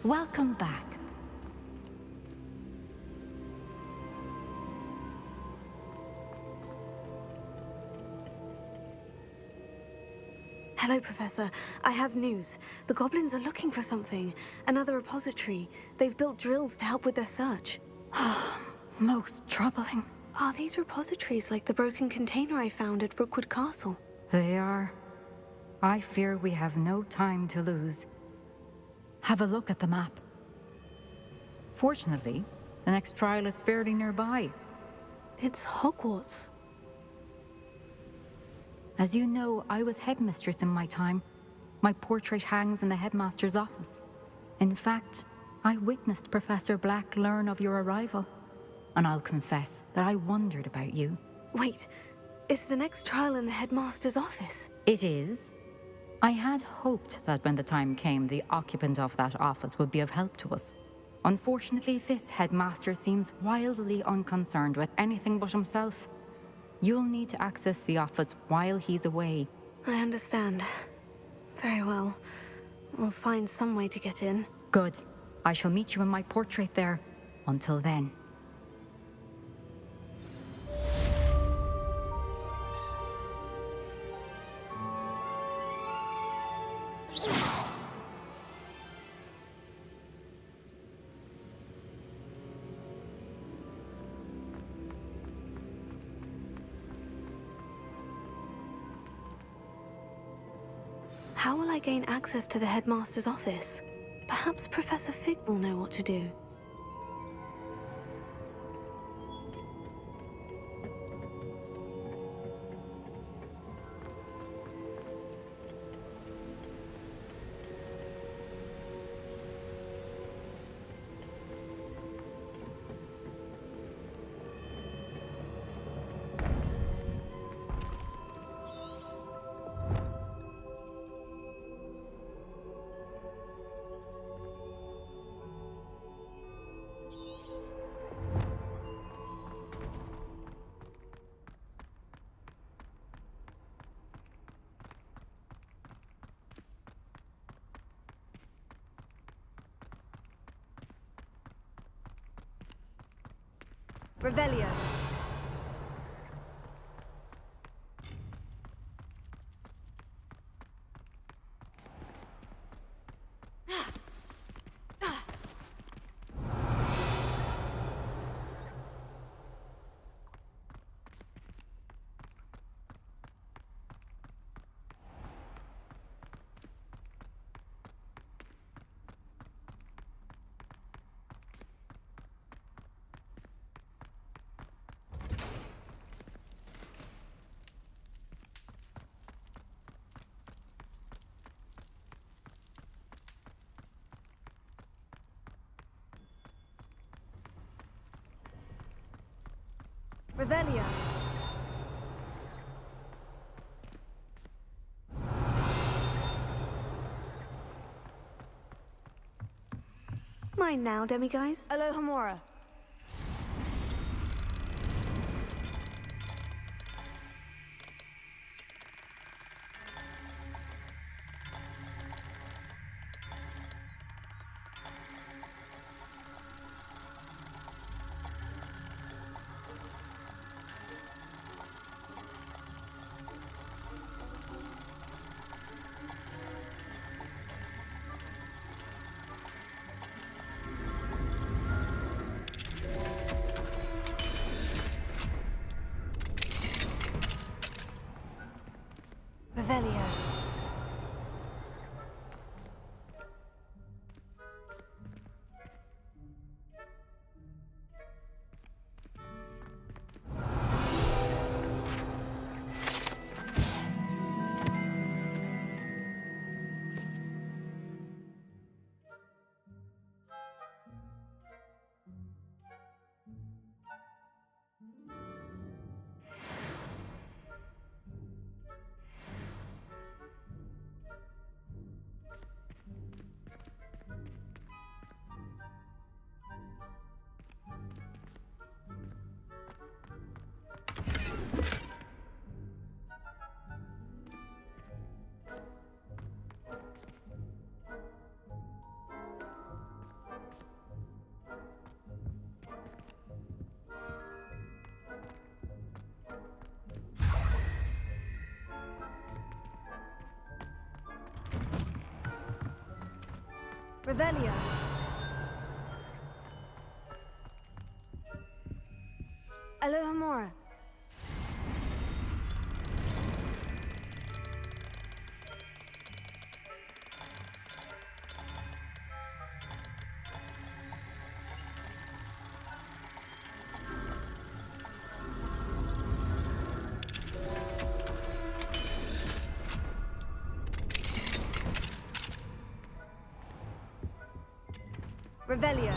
Welcome back. Hello, Professor. I have news. The goblins are looking for something. Another repository. They've built drills to help with their search. Most troubling. Are these repositories like the broken container I found at Rookwood Castle? They are. I fear we have no time to lose. Have a look at the map. Fortunately, the next trial is fairly nearby. It's Hogwarts. As you know, I was headmistress in my time. My portrait hangs in the headmaster's office. In fact, I witnessed Professor Black learn of your arrival. And I'll confess that I wondered about you. Wait, is the next trial in the headmaster's office? It is. I had hoped that when the time came, the occupant of that office would be of help to us. Unfortunately, this headmaster seems wildly unconcerned with anything but himself. You'll need to access the office while he's away. I understand. Very well. We'll find some way to get in. Good. I shall meet you in my portrait there. Until then. How will I gain access to the headmaster's office? Perhaps Professor Fig will know what to do. Revelio. Revelio. Mine now, demiguise. Alohomora. Revelio. Revelio. Alohomora. Revelio.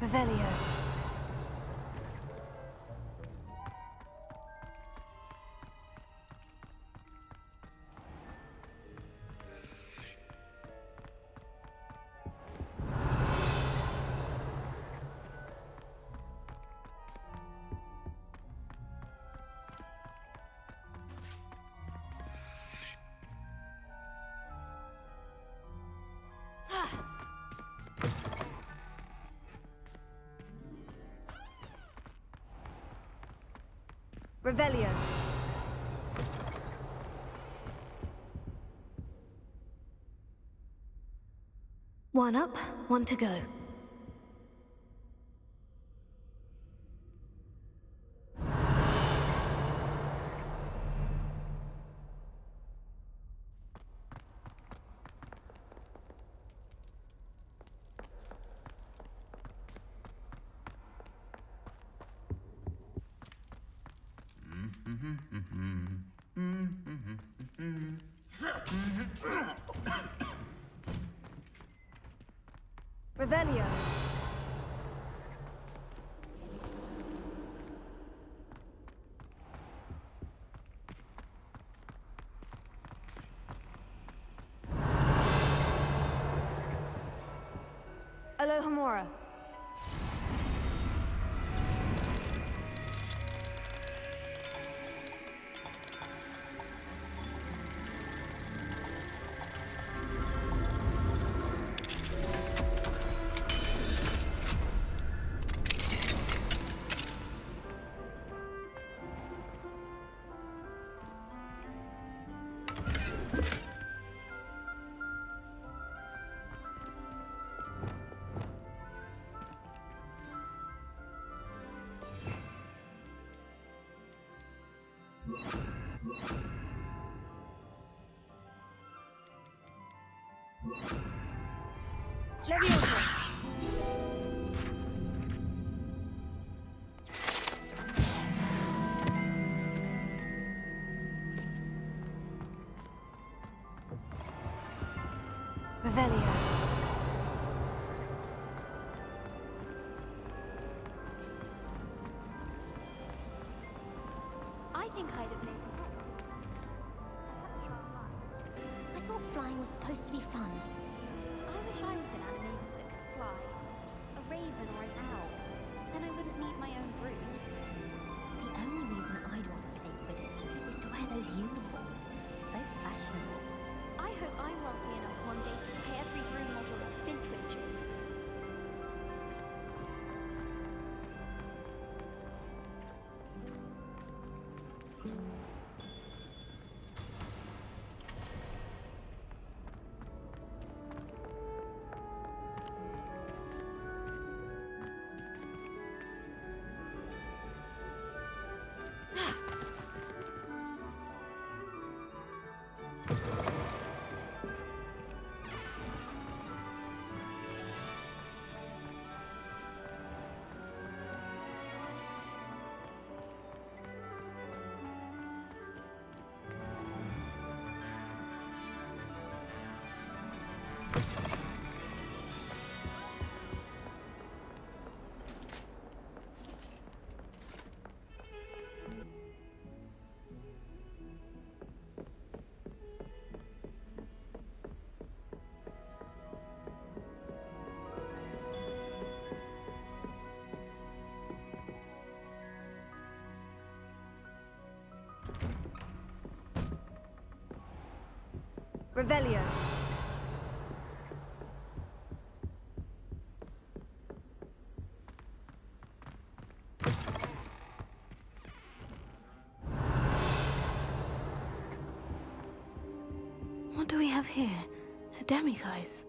Revelio. Revelio. One up, one to go. Revelio. Alohomora. Leviosa. Revelio. I think I'd have made it. I thought flying was supposed to be fun. I wish I was an animagus that could fly. A raven or an owl. Then I wouldn't need my own broom. The only reason I'd want to play Quidditch is to wear those uniforms. So fashionable. I hope I'm wealthy enough one day to buy every broom model that Spintwitches. Revelio. What do we have here? A demiguise.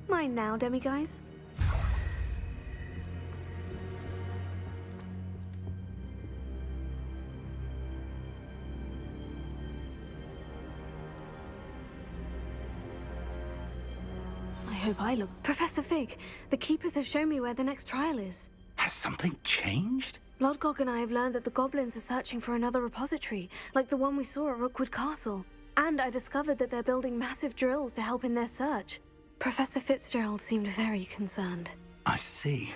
Mine now, demiguise. I hope I look... Professor Fig, the Keepers have shown me where the next trial is. Has something changed? Lodgok and I have learned that the goblins are searching for another repository, like the one we saw at Rookwood Castle. And I discovered that they're building massive drills to help in their search. Professor Fitzgerald seemed very concerned. I see.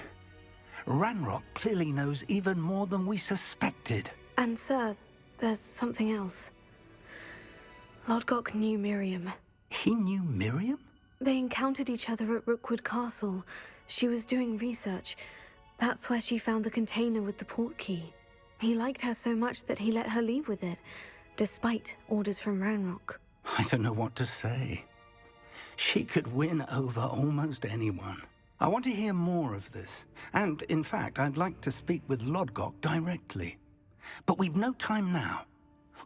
Ranrock clearly knows even more than we suspected. And sir, there's something else. Lodgok knew Miriam. He knew Miriam? They encountered each other at Rookwood Castle. She was doing research. That's where she found the container with the port key. He liked her so much that he let her leave with it, despite orders from Ranrock. I don't know what to say. She could win over almost anyone. I want to hear more of this. And, in fact, I'd like to speak with Lodgok directly. But we've no time now.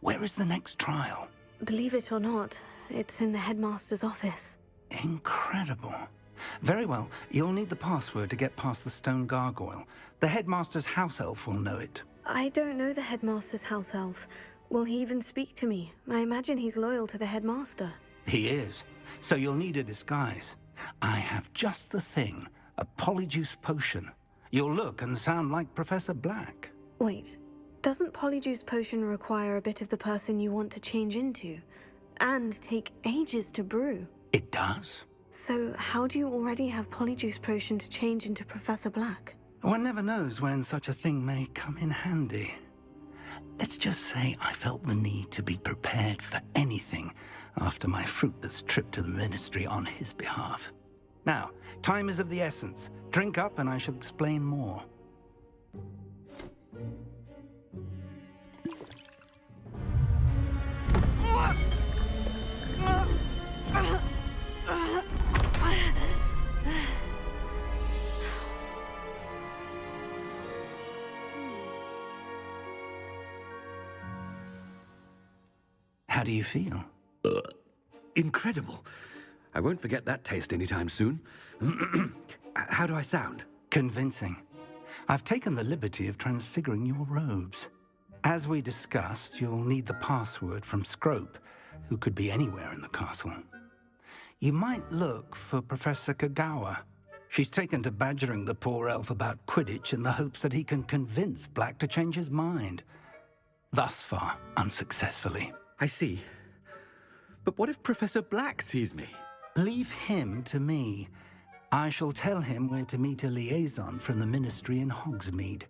Where is the next trial? Believe it or not, it's in the headmaster's office. Incredible. Very well, you'll need the password to get past the stone gargoyle. The headmaster's house elf will know it. I don't know the headmaster's house elf. Will he even speak to me? I imagine he's loyal to the headmaster. He is. So you'll need a disguise. I have just the thing, a Polyjuice potion. You'll look and sound like Professor Black. Wait, doesn't Polyjuice potion require a bit of the person you want to change into? And take ages to brew? It does. So how do you already have Polyjuice potion to change into Professor Black? One never knows when such a thing may come in handy. Let's just say I felt the need to be prepared for anything after my fruitless trip to the Ministry on his behalf. Now, time is of the essence. Drink up and I shall explain more. How do you feel? Incredible. I won't forget that taste anytime soon. How do I sound? Convincing. I've taken the liberty of transfiguring your robes. As we discussed, you'll need the password from Scrope, who could be anywhere in the castle. You might look for Professor Kagawa. She's taken to badgering the poor elf about Quidditch in the hopes that he can convince Black to change his mind. Thus far, unsuccessfully. I see. But what if Professor Black sees me? Leave him to me. I shall tell him where to meet a liaison from the Ministry in Hogsmeade.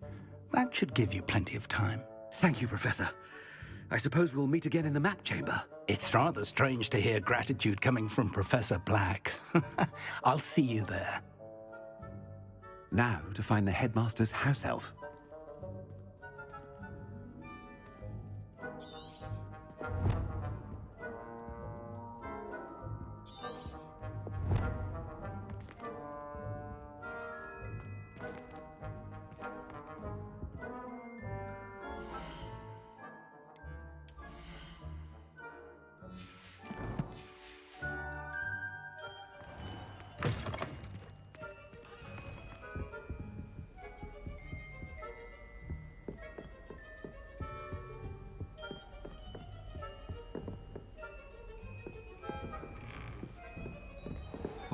That should give you plenty of time. Thank you, Professor. I suppose we'll meet again in the map chamber. It's rather strange to hear gratitude coming from Professor Black. I'll see you there. Now to find the headmaster's house elf.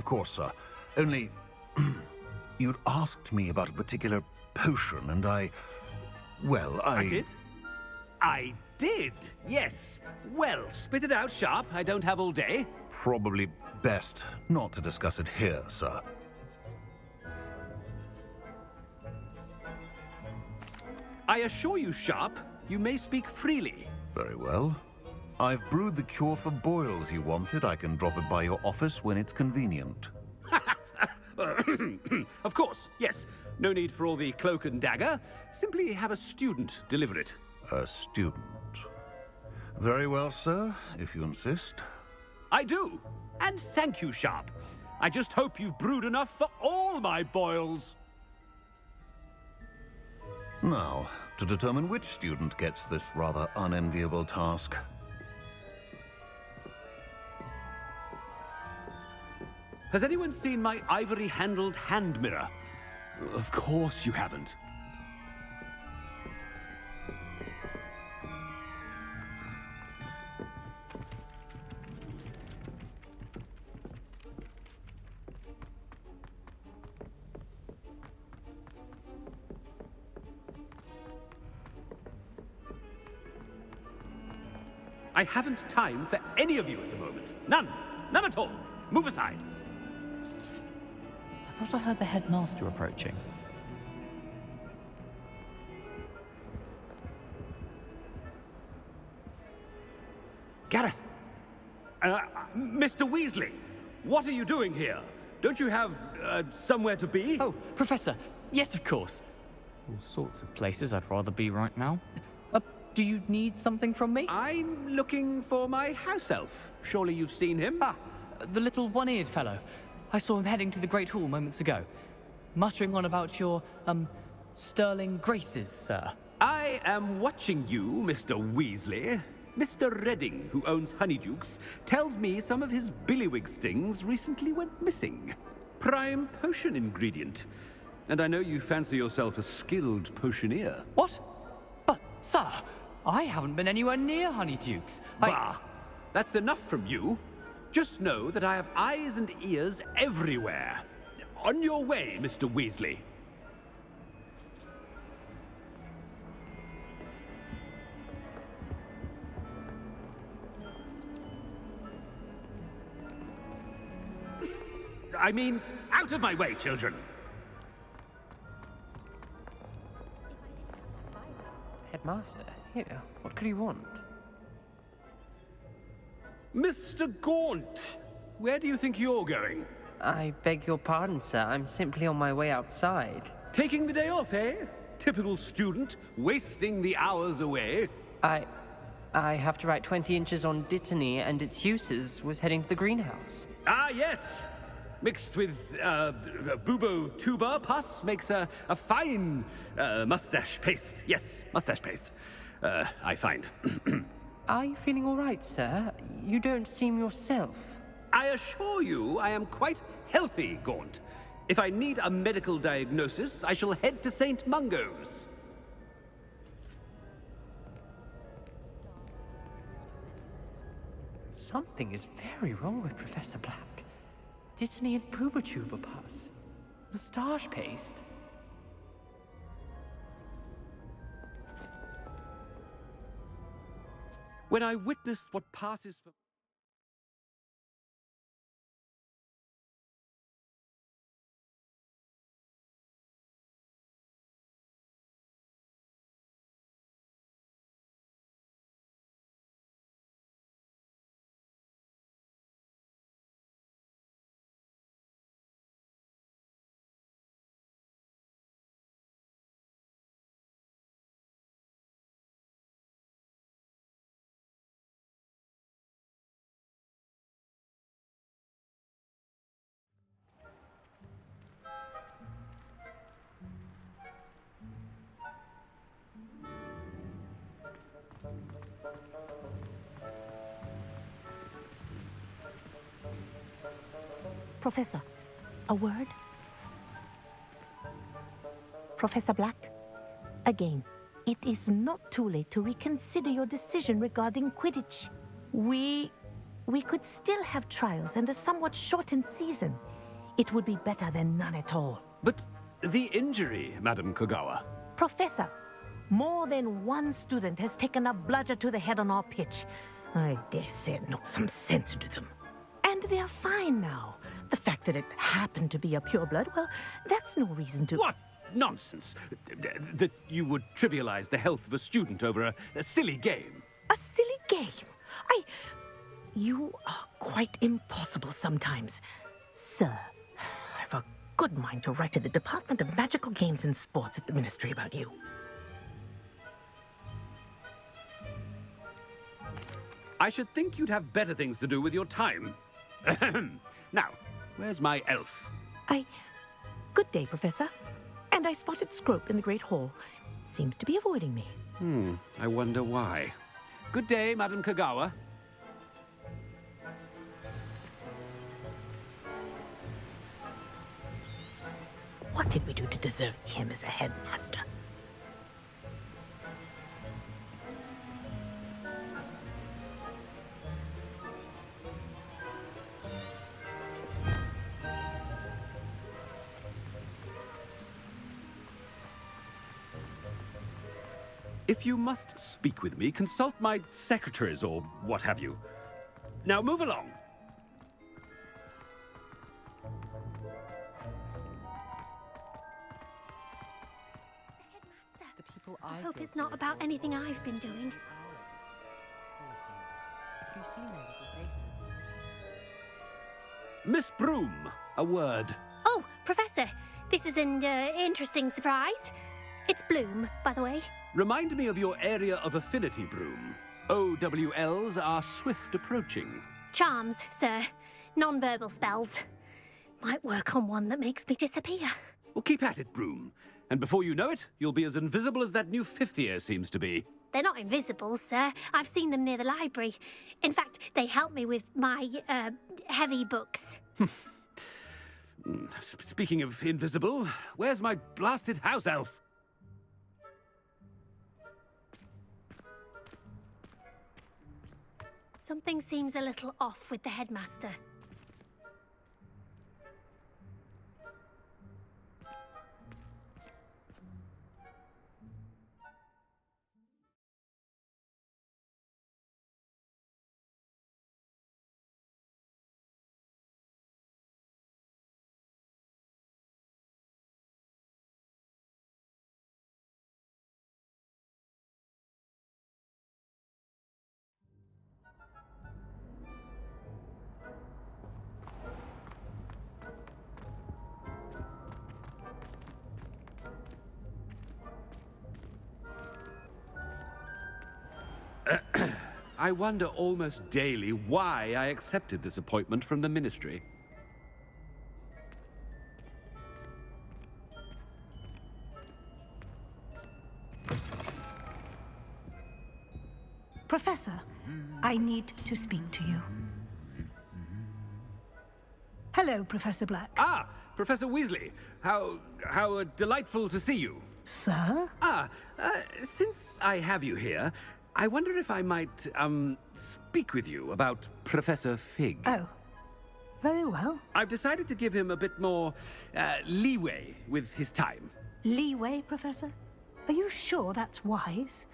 of course, sir. Only, you'd asked me about a particular potion, and well, I did? I did, yes. Well, spit it out sharp. I don't have all day. Probably best not to discuss it here, sir. I assure you, Sharp, you may speak freely. Very well. I've brewed the cure for boils you wanted. I can drop it by your office when it's convenient. Of course, yes. No need for all the cloak and dagger. Simply have a student deliver it. A student. Very well, sir, if you insist. I do. And thank you, Sharp. I just hope you've brewed enough for all my boils. Now, to determine which student gets this rather unenviable task. Has anyone seen my ivory-handled hand mirror? Of course you haven't. I haven't time for any of you at the moment. None. None at all. Move aside. I thought I heard the headmaster approaching. Gareth! Mr. Weasley! What are you doing here? Don't you have, somewhere to be? Oh, Professor. Yes, of course. All sorts of places I'd rather be right now. Do you need something from me? I'm looking for my house elf. Surely you've seen him? Ah, the little one-eared fellow. I saw him heading to the Great Hall moments ago, muttering on about your, sterling graces, sir. I am watching you, Mr. Weasley. Mr. Redding, who owns Honeydukes, tells me some of his billywig stings recently went missing. Prime potion ingredient. And I know you fancy yourself a skilled potioneer. What? But, sir, I haven't been anywhere near Honeydukes. Bah! That's enough from you. Just know that I have eyes and ears everywhere. On your way, Mr. Weasley. I mean, out of my way, children. Headmaster, here, what could he want? Mr. Gaunt, where do you think you're going? I beg your pardon, sir. I'm simply on my way outside. Taking the day off, eh? Typical student, wasting the hours away. I have to write 20 inches on Dittany and its uses. Was heading to the greenhouse. Ah, yes. Mixed with bubo tuber pus makes a fine mustache paste. Yes, mustache paste. I find. Are you feeling all right, sir? You don't seem yourself. I assure you I am quite healthy, Gaunt. If I need a medical diagnosis, I shall head to St. Mungo's. Something is very wrong with Professor Black. Dittany and Pooba pus. Moustache paste. When I witnessed what passes for... Professor, a word? Professor Black, again, it is not too late to reconsider your decision regarding Quidditch. We could still have trials and a somewhat shortened season. It would be better than none at all. But the injury, Madam Kogawa. Professor, more than one student has taken a bludger to the head on our pitch. I dare say it knocked some sense into them. And they're fine now. The fact that it happened to be a pureblood, well, that's no reason to... What nonsense! That you would trivialize the health of a student over a silly game. A silly game? You are quite impossible sometimes. Sir, I've a good mind to write to the Department of Magical Games and Sports at the Ministry about you. I should think you'd have better things to do with your time. Now, where's my elf? Good day, Professor. And I spotted Scrope in the Great Hall. Seems to be avoiding me. I wonder why. Good day, Madam Kogawa. What did we do to deserve him as a headmaster? If you must speak with me, consult my secretaries or what have you. Now move along. Headmaster, The people I I've hope built it's not here about for anything I've been doing. Have you seen their little faces? Miss Broom, a word. Oh, Professor, this is an interesting surprise. It's Bloom, by the way. Remind me of your area of affinity, Broom. OWLs are swift approaching. Charms, sir. Non-verbal spells. Might work on one that makes me disappear. Well, keep at it, Broom. And before you know it, you'll be as invisible as that new fifth year seems to be. They're not invisible, sir. I've seen them near the library. In fact, they help me with my, heavy books. Speaking of invisible, where's my blasted house elf? Something seems a little off with the headmaster. I wonder almost daily why I accepted this appointment from the Ministry. Professor, I need to speak to you. Hello, Professor Black. Ah, Professor Weasley. How delightful to see you. Sir? Since I have you here, I wonder if I might, speak with you about Professor Fig. Oh, very well. I've decided to give him a bit more, leeway with his time. Leeway, Professor? Are you sure that's wise?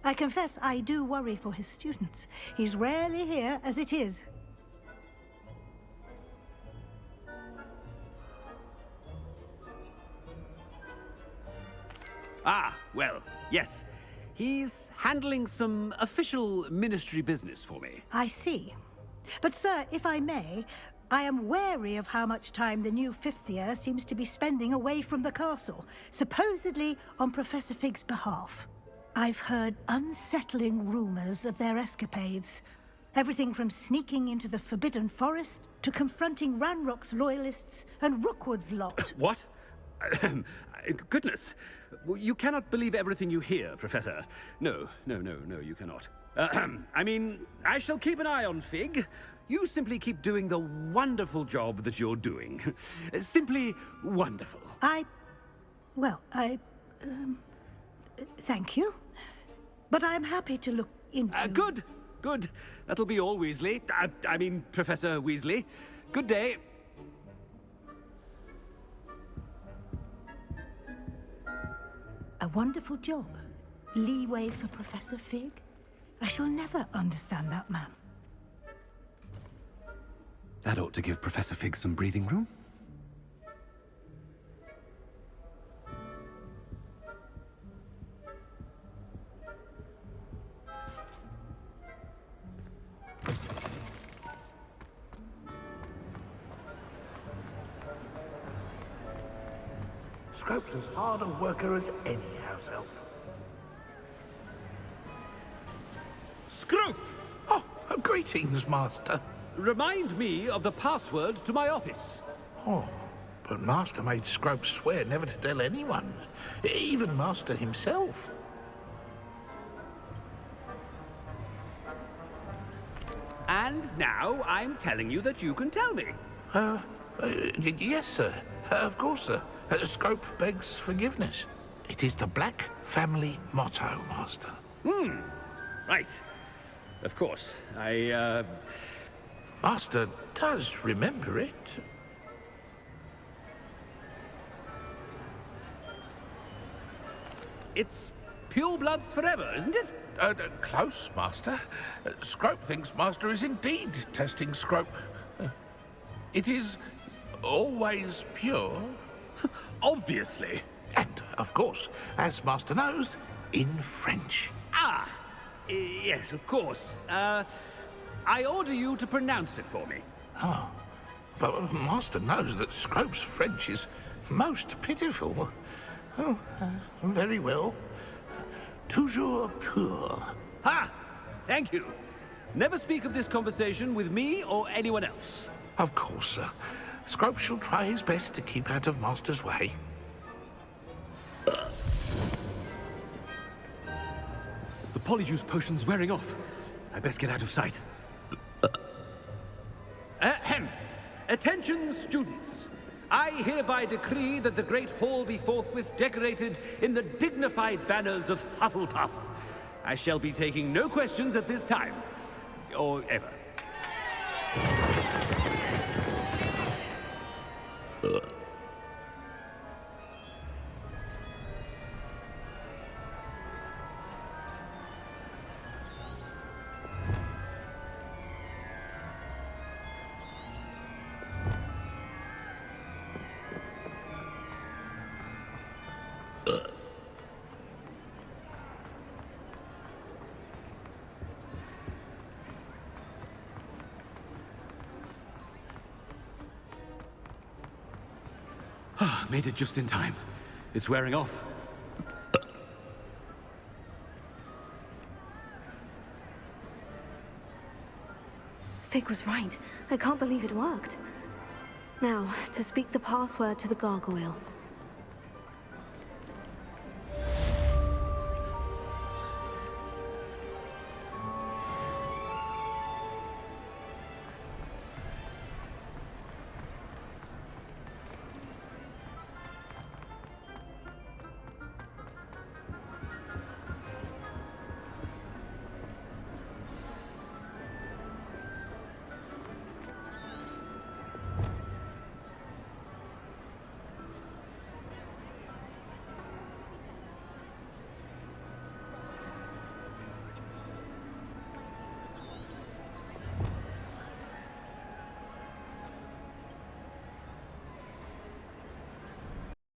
I confess I do worry for his students. He's rarely here as it is. Ah, well, yes. He's handling some official ministry business for me. I see. But, sir, if I may, I am wary of how much time the new fifth year seems to be spending away from the castle, supposedly on Professor Fig's behalf. I've heard unsettling rumors of their escapades. Everything from sneaking into the Forbidden Forest to confronting Ranrock's loyalists and Rookwood's lot. What? Goodness. You cannot believe everything you hear, Professor. No, you cannot. I mean, I shall keep an eye on Fig. You simply keep doing the wonderful job that you're doing. Simply wonderful. Thank you. But I'm happy to look into... Good. That'll be all, Weasley. I mean, Professor Weasley. Good day. wonderful job. Leeway for Professor Fig? I shall never understand that man. That ought to give Professor Fig some breathing room. Scrope's as hard a worker as any house elf. Scrope! Oh, greetings, Master. Remind me of the password to my office. Oh, but Master made Scrope swear never to tell anyone, even Master himself. And now I'm telling you that you can tell me. Yes, sir. Of course, sir. Scrope begs forgiveness. It is the Black family motto, Master. Right. Of course. Master does remember it. It's pure bloods forever, isn't it? Close, Master. Scrope thinks Master is indeed testing Scrope. It is always pure. Obviously. And, of course, as Master knows, in French. Ah! Yes, of course. I order you to pronounce it for me. Oh, but Master knows that Scrope's French is most pitiful. Oh, very well. Toujours pur. Ha! Thank you. Never speak of this conversation with me or anyone else. Of course, sir. Scrope shall try his best to keep out of Master's way. The Polyjuice potion's wearing off. I best get out of sight. Ahem. Attention, students. I hereby decree that the Great Hall be forthwith decorated in the dignified banners of Hufflepuff. I shall be taking no questions at this time. Or ever. Made it just in time. It's wearing off. Fig was right. I can't believe it worked. Now, to speak the password to the gargoyle.